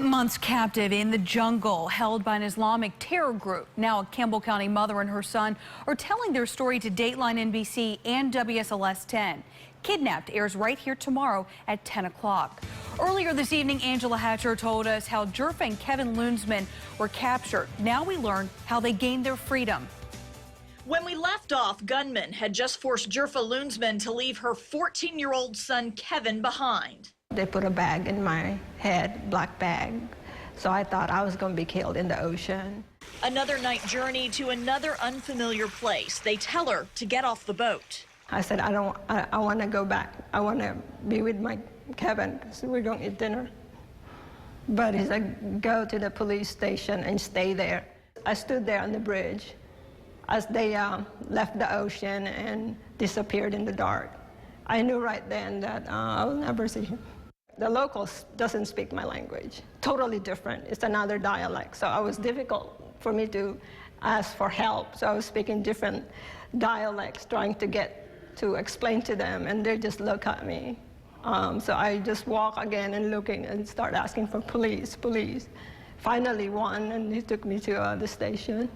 Months captive in the jungle, held by an Islamic terror group. Now a Campbell County mother and her son are telling their story to Dateline NBC and WSLS 10. Kidnapped airs right here tomorrow at 10 o'clock. Earlier this evening, Angela Hatcher told us how Jerfa and Kevin Loonsman were captured. Now we learn how they gained their freedom. When we left off, gunmen had just forced Jerfa Loonsman to leave her 14-year-old son Kevin behind. They put a bag in my head, black bag, so I thought I was going to be killed in the ocean. Another night journey to another unfamiliar place. They tell her to get off the boat. I said, I want to go back. I want to be with my Kevin, so we're going to eat dinner. But he said, go to the police station and stay there. I stood there on the bridge as they left the ocean and disappeared in the dark. I knew right then that I will never see him. The locals doesn't speak my language. Totally different. It's another dialect. So it was difficult for me to ask for help. So I was speaking different dialects, trying to explain to them, and they just look at me. So I just walk again and looking and start asking for police, police. Finally one, and he took me to the station.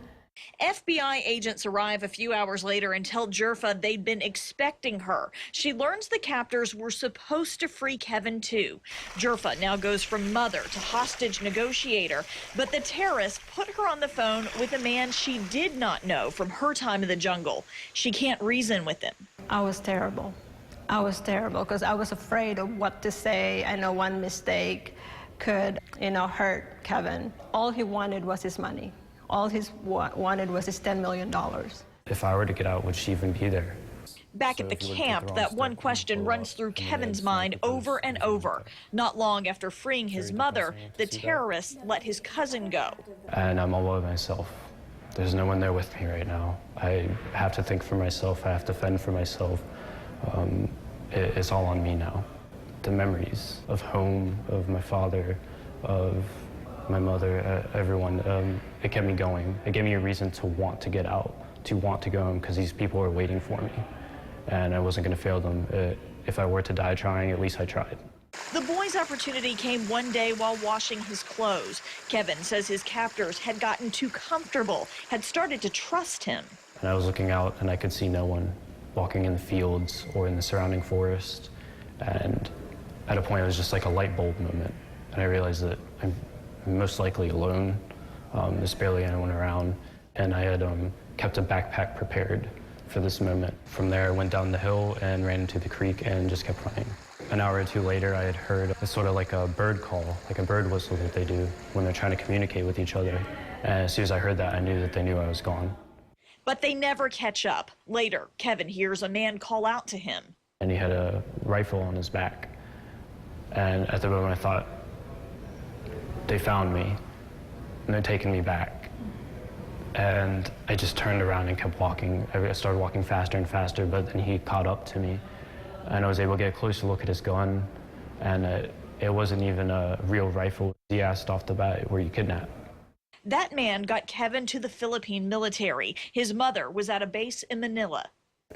FBI agents arrive a few hours later and tell Jerfa they'd been expecting her. She learns the captors were supposed to free Kevin too. Jerfa now goes from mother to hostage negotiator, but the terrorists put her on the phone with a man she did not know from her time in the jungle. She can't reason with him. I was terrible. I was terrible because I was afraid of what to say. I know one mistake could, hurt Kevin. All he wanted was his money. All he wanted was his $10 million. If I were to get out, would she even be there? Back at the camp, that one question runs through Kevin's mind over and over. Not long after freeing his mother, the terrorists let his cousin go. And I'm all by myself. There's no one there with me right now. I have to think for myself. I have to fend for myself. It's all on me now. The memories of home, of my father, of my mother, everyone, it kept me going. It gave me a reason to want to get out, to want to go home, because these people were waiting for me. And I wasn't going to fail them. If I were to die trying, at least I tried. The boy's opportunity came one day while washing his clothes. Kevin says his captors had gotten too comfortable, had started to trust him. And I was looking out, and I could see no one walking in the fields or in the surrounding forest. And at a point, it was just like a light bulb moment. And I realized that I'm most likely alone. There's barely anyone around, and I had kept a backpack prepared for this moment. From there, I went down the hill and ran into the creek and just kept running. An hour or two later, I had heard it's sort of like a bird call, like a bird whistle that they do when they're trying to communicate with each other. And as soon as I heard that, I knew that they knew I was gone. But they never catch up. Later, Kevin hears a man call out to him. And he had a rifle on his back. And at the moment, I thought, they found me, and they're taking me back. And I just turned around and kept walking. I started walking faster and faster, but then he caught up to me. And I was able to get a closer look at his gun, and it wasn't even a real rifle. He asked off the bat, were you kidnapped? That man got Kevin to the Philippine military. His mother was at a base in Manila.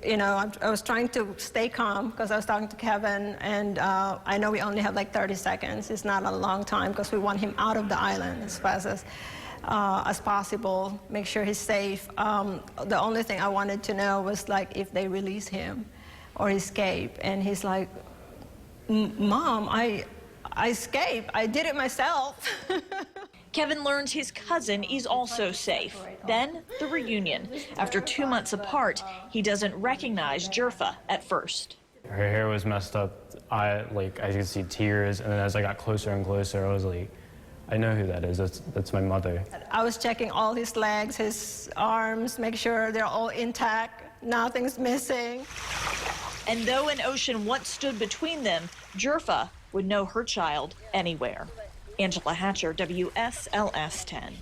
I was trying to stay calm because I was talking to Kevin, and I know we only have like 30 seconds. It's not a long time because we want him out of the island as fast as possible, make sure he's safe. The only thing I wanted to know was like if they release him or escape. And he's like, Mom, I escaped. I did it myself. Kevin learns his cousin is also safe. Then the reunion. After 2 months apart, he doesn't recognize Jerfa at first. Her hair was messed up. I could see tears, and then as I got closer and closer, I was like, I know who that is. That's my mother. I was checking all his legs, his arms, make sure they're all intact, nothing's missing. And though an ocean once stood between them, Jerfa would know her child anywhere. Angela Hatcher, WSLS 10.